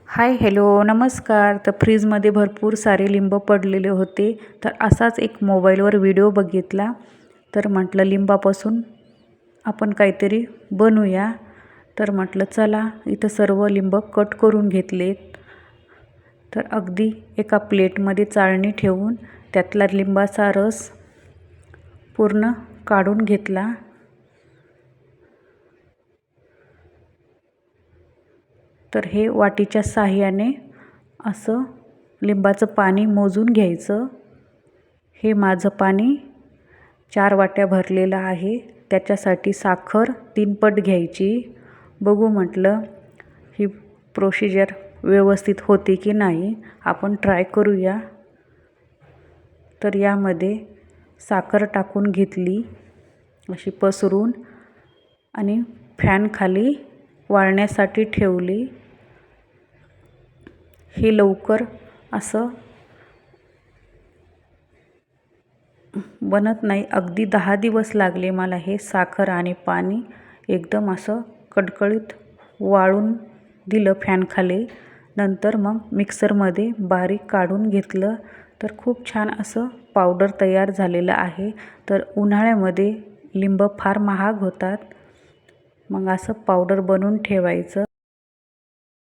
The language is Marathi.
हाय हॅलो नमस्कार. तर फ्रीजमध्ये भरपूर सारे लिंब पडलेले होते. तर असाच एक मोबाईलवर व्हिडिओ बघितला. तर म्हटलं लिंबापासून आपण काहीतरी बनवूया. तर म्हटलं चला इथं सर्व लिंब कट करून घेतलेत. तर अगदी एका प्लेटमध्ये चाळणी ठेवून त्यातला लिंबाचा रस पूर्ण काढून घेतला. तर हे वाटीच्या साहाय्याने असं लिंबाचं पाणी मोजून घ्यायचं. हे माझं पाणी 4 वाट्या भरलेलं आहे. त्याच्यासाठी साखर 3 पट घ्यायची. बघू म्हटलं ही प्रोसिजर व्यवस्थित होते की नाही, आपण ट्राय करूया. तर यामध्ये साखर टाकून घेतली अशी पसरून आणि फॅन खाली वाळण्यासाठी ठेवली. हे लवकर असं बनत नाही. अगदी 10 दिवस लागले मला हे साखर आणि पाणी एकदम असं कडकडीत वाळून दिलं फॅनखाली. नंतर मग मिक्सरमध्ये बारीक काढून घेतलं. तर खूप छान असं पावडर तयार झालेलं आहे. तर उन्हाळ्यामध्ये लिंब फार महाग होतात. मग असं पावडर बनवून ठेवायचं.